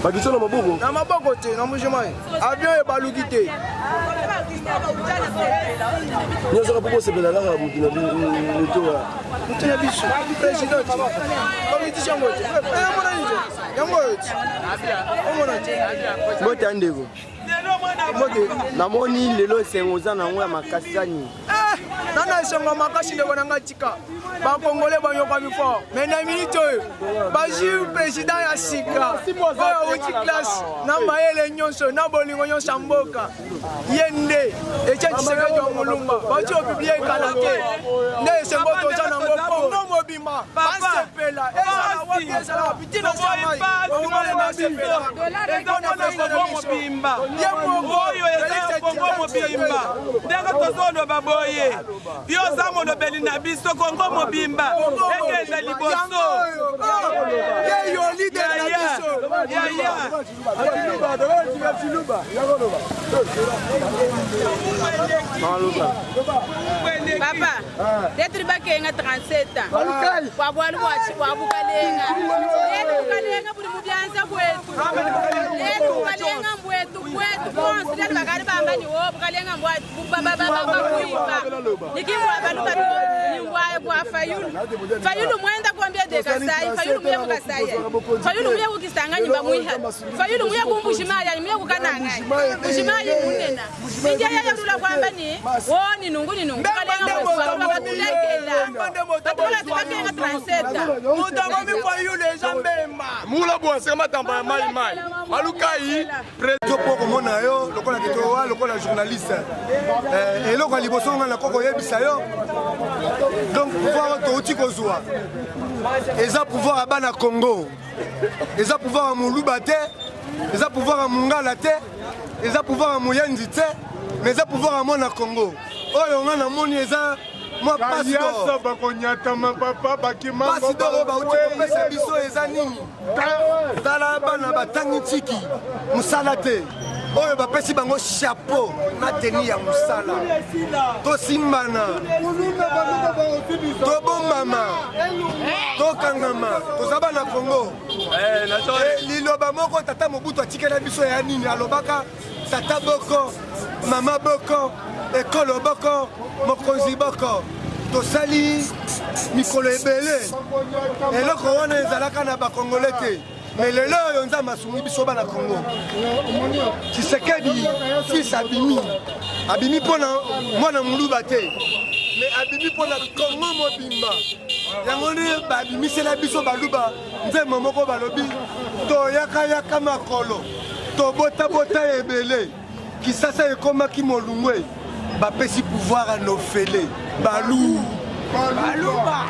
Bakisona maboko. Na maboko te, na mujima. Avion e baluki te. Nyoso kapopo sepela la mukina bitoa. Mutuna biso. President. Politician wote. Mona nje. Yango wote. Mona nje. Bota ndeko. Namoni lelo sengoza na ngwa makasani. Nana sengo makasi ndeko nanga tika. Ba Congolais banyoka bifo. Mais na minute ba ju président ya sika. Oyo uti classe na mayele nyonso na bolingo nyonso mboka. Yende echechi seka jo mulumba. Ba ju publier kanake. Ne sengo toza nango Congo mobimba. Basepela. Eza wapi eza la pitina samai. Congolais basepela. Congo mobimba. Oyo eza Congo mobimba. Ndenge tozono baboye. Bioza mono belina biso Congo mobimba. Ekeza liboso. Ye yo leader na biso. Papa, d'être bakenga 37 ans. Kwa bwali wachi kwa bukalenga. Etu bukalenga buli mubyanza kwetu. Etu bukalenga mbwetu bonse lali bakali bamba ni wo bukalenga mbwatu baba kuimba. Nikimwa abantu batu nimbwaye kwa Fayulu. Fayulu mwenda kwambia de Kasai, Fayulu muye kukasai. Fayulu muye kukisanga nyimba muiha. Fayulu muye kumbushimaya, muye kukananga. Bushimaya munena. India ya rula kwamba ni woni nungu bukalenga kwa bakulekela. Batola tubakenga 37. Mutamami Fayulu ezambemba. Mula bwanse matamba ya mai. Malukai preto poko mona yo lokola kitowa lokola journaliste. Eloko liboso nga na koko yebisa yo. Donc pouvoir touti kozwa. Eza pouvoir à bana Congo. Eza pouvoir à Muluba te. Eza pouvoir à Mungala te. Eza pouvoir à Moyenzi te. Mais eza pouvoir à mona Congo. Oyo nga na moni eza moi pastor bakonyata mapapa bakima pastor ba uti kopesa biso eza nini tala bana batangi tiki musala te oyo bapesi bango chapeau na teni ya musala tosimbana tobombama tokangama tozaba na Congo liloba moko tata Mobutu atikela biso ya nini alobaka tata boko mama boko ekolo boko mokonzi boko tosali mikolo ebele eloko wana ezalaka na bakongole te mais lelo oyo nzambe asungi biso bana Congo Tshisekedi fils abimi mpona mwana muluba te mais abimi mpona Congo mobimba yango nde babimisela biso baluba nzembo moko balobi toyakayaka makolo tobotabota ebele kisasa ekomaki molungwe bapesi pouvoir à nos fêlés balou baluba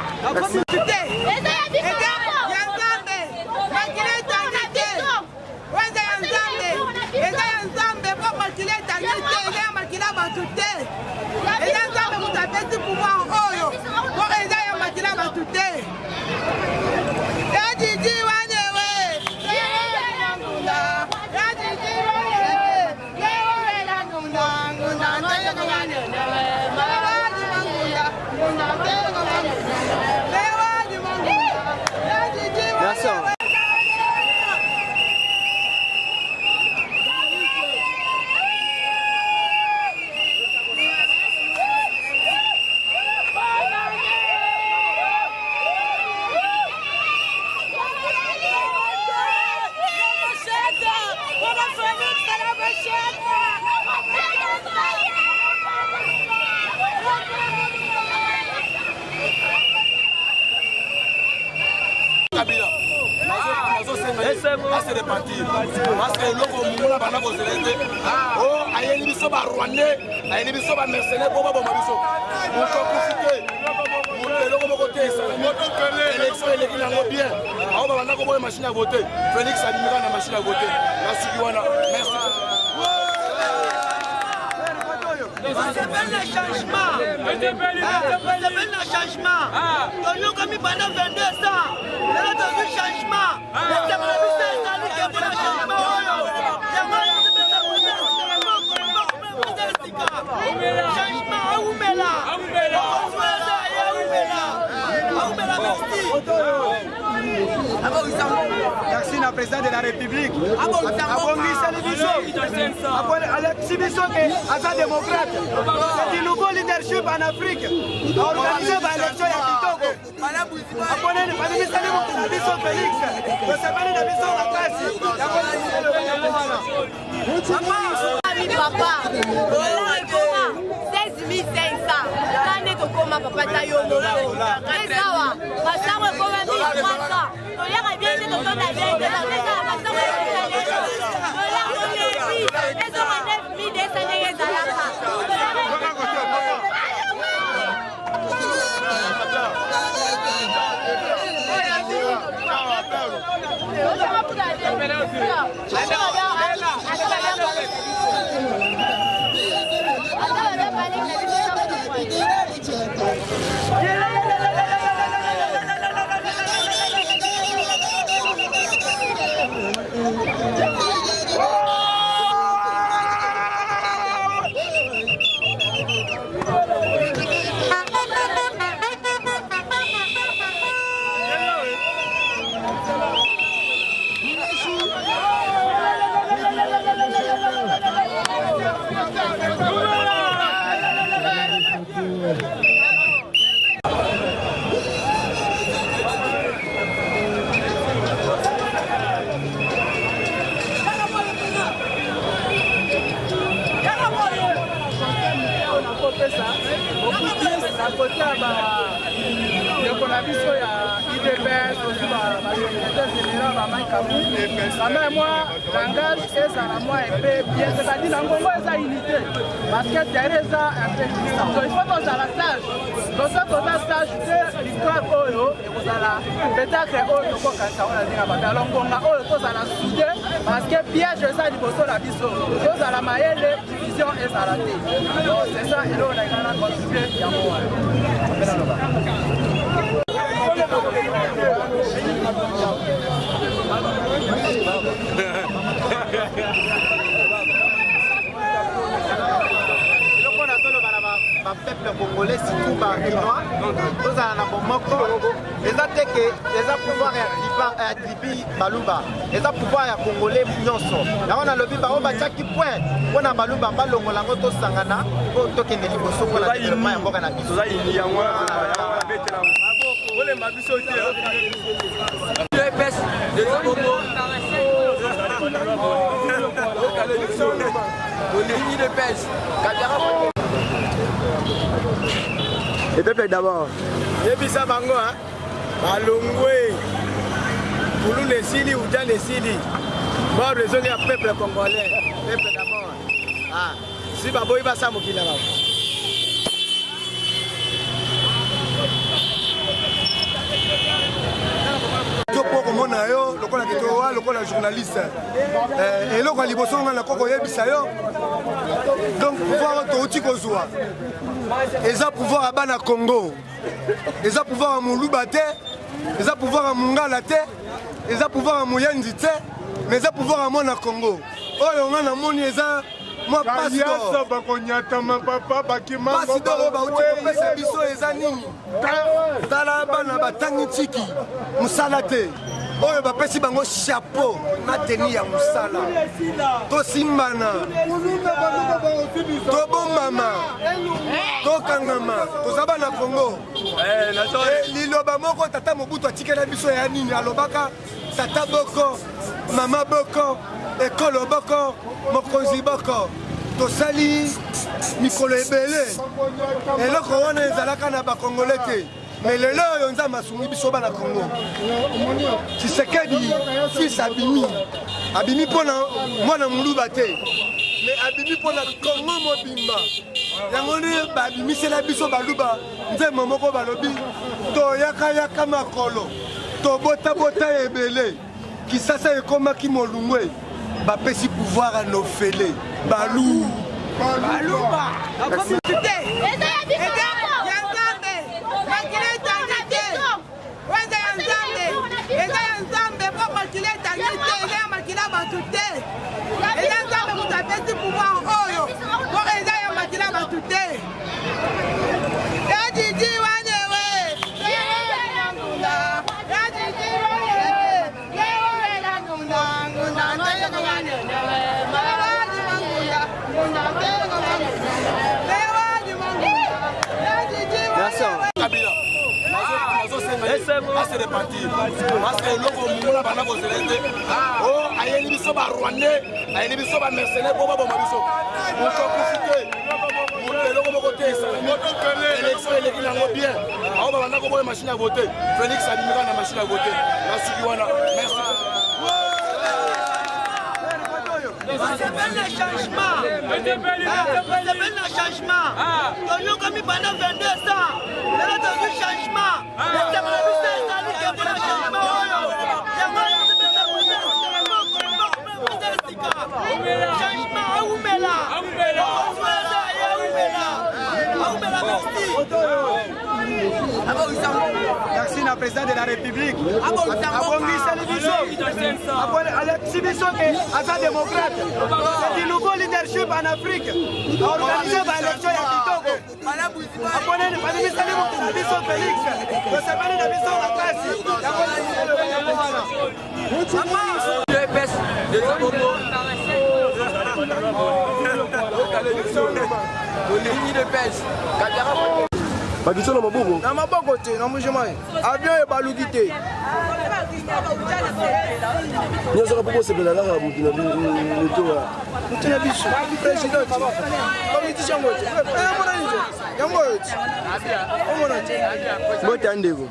assez repartir parce que loko mungula bana ko zelete oh ayeli biso ba rwandais ayeli biso ba mercenaires bo ba biso on peut profiter mon loko moko te ça élection eleki nango bien aho ba bana ko boye machine à voter Félix abimika na machine à voter merci Kiwana merci Ça s'appelle le changement. Ça s'appelle le changement. Nous comme pendant 22 ans, nous avons vu changement. Merci na président de la République abongiseli biso alexi biso ke aza démocrate. C'est du nouveau leadership en Afrique aorganize baélection ya kitoko aponeni banimiseli moto na biso Félix tosepeli na biso makasi yango papa 16 500 tane tokoma papa tayo ezawa masango ekoma 1300 toyaka bien te totonda bien te ezala masango toyaka tolebi ezonga 9200 ndenge ezalaka moi, langage et ça moi un peu bien, c'est-à-dire l'angongo est sa unité, parce que derrière ça un peu distance. Donc il faut qu'on a la stage. Donc ça qu'on a stage de l'histoire oyo et vous allez peut-être oyo qu'on quand ça on a dit là-bas. Alors on a oyo qu'on a la soudé parce que piège ça du bosso la biso. Donc ça la maille division et ça la té. Donc c'est ça et là on a quand contribué à moi. Peuple congolais surtout par Chinois tous à la bomoko les attaques les pouvoir à tribi baluba les pouvoir à congolais nyonso là on a le biba on va chaque point on a baluba balongo la moto sangana pour toquer les liboso pour la développement ya mboka na biso za ili ya ngwa na betela ole mabiso te le pes de bongo on de pêche et peuple d'abord. Yebisa bango hein. Balongwe. Poulou les Sili ou Djan les Sili. Bon raisonner à peuple congolais. Peuple d'abord. Ah, si babo iba sa mokila ba. Komona yo lokola ketowa lokola journaliste et lokola liboso ngana koko yebisa yo donc pouvoir touti kozwa eza pouvoir à bana Congo eza pouvoir à Muluba te eza pouvoir à Mungala te eza pouvoir à Muyenzi te mais eza pouvoir à mona Congo oyo ngana moni eza moi pastor bakonyatama papa bakima pastor bauti kopesa biso eza nini tala bana batangi tiki musala te oyo bapesi bango chapeau na teni ya musala tosimbana tobombama tokangama toza bana Congo liloba moko tata Mobutu atikela biso ya nini alobaka tata boko mama boko ekolo boko mokonzi boko tosali mikolo ebele eloko wana ezalaka na bakongole te mais lelo oyo nzambe asungi biso bana Congo Tshisekedi fils abimi mpona mwana Muluba te mais abimi mpona Congo mobimba yango nde babimisela biso baluba nzembo moko balobi toyakayaka makolo tobotabota ebele kisasa ekomaki molungwe bapesi pouvoir à nofele baluba se repentir parce que eloko monguna banda kozelete o ayeli biso barwandais ayeli biso bamercenaire po baboma biso moto okufi te moto eloko moko te esalami élection eleki nango bien ao babanda koboya machine ya vote Félix abimika na machine ya vote nasuki wana merci. C'est bien le changement. C'est bien le changement. Nous comme pendant 22 ans, nous avons vu changement. C'est pour le changement. Merci na président de la République. Asa démocrate. C'est du nouveau leadership en Afrique. Organiser l'élection ya kitoko. Félix. Bakiso na maboko. Na maboko te, na mujema. Avion e baluki te. Nyoso ka popo sebela la mutu na mutu wa. Mutu na biso. President. Politician wote. Mona nje. Yango wote. Mona nje. Bota ndeko.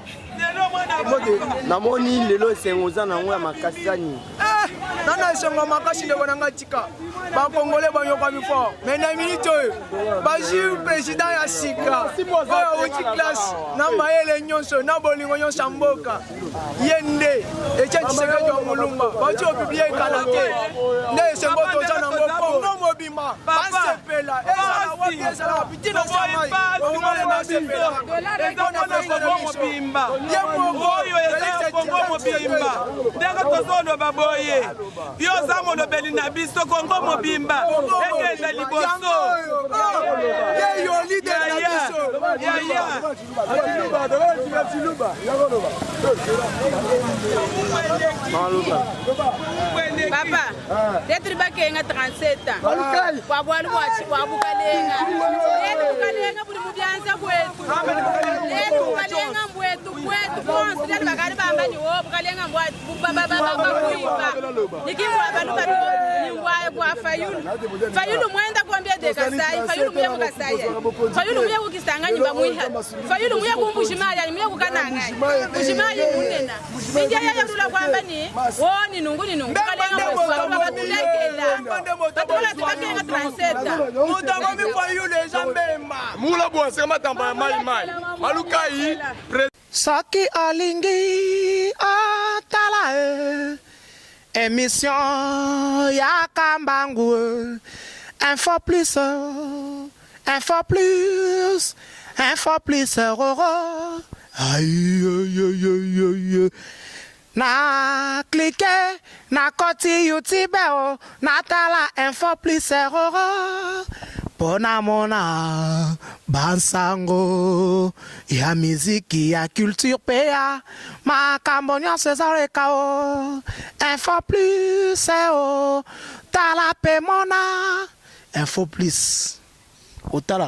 Namoni lelo sengoza na ngwa makasani. Nana esengo makasi ndeko na ngatika. Ba Congolais banyoka mifo. Mais na minute oyo. Baji président ya sika. Oyo uti classe na mayele nyonso na bolingo nyonso mboka. Yende Etienne Tshisekedi wa Mulumba. Baji opibie kalate. Nde esengo toza nango Congo mobima. Basepela. Ezala wapi ezala wapi tina samai. Congolais basepela. Congo mobimba. Oyo eza Congo mobimba. Ndenge tozono baboye. Yo za molobeli na biso Congo mobimba. Ekenda liboso. Yo leader na biso. Papa, d'être bakenga 37 ans. Kwa bwana wachi kwa bukalenga. Letu bukalenga buli mubyanza kwetu. Letu bukalenga mbwetu bonse letu bakali bamba ni wo bukalenga mbwetu baba kuimba. Nikimwa abantu batu ni ngwaye kwa Fayulu. Fayulu mwenda kuambia de Kasai, Fayulu muye mukasai. Fayulu muye kukisanga nyimba mwiha. Fayulu muye kumbushimali ali muye kukananga. Bushimali munena. Mindia ya rula kwamba ni woni nungu bukalenga mbwetu bakatulekela. Batula tibakenga 37. Mutango Fayulu ezambemba. Mula bwase matamba ya mai malukai Saki alingi atala émission ya kambangu info plus aïe na cliquer na koti YouTube na tala info plus Pona mona bansango ya miziki ya culture pea makambonya César Kao info plus tala pe mona info plus otala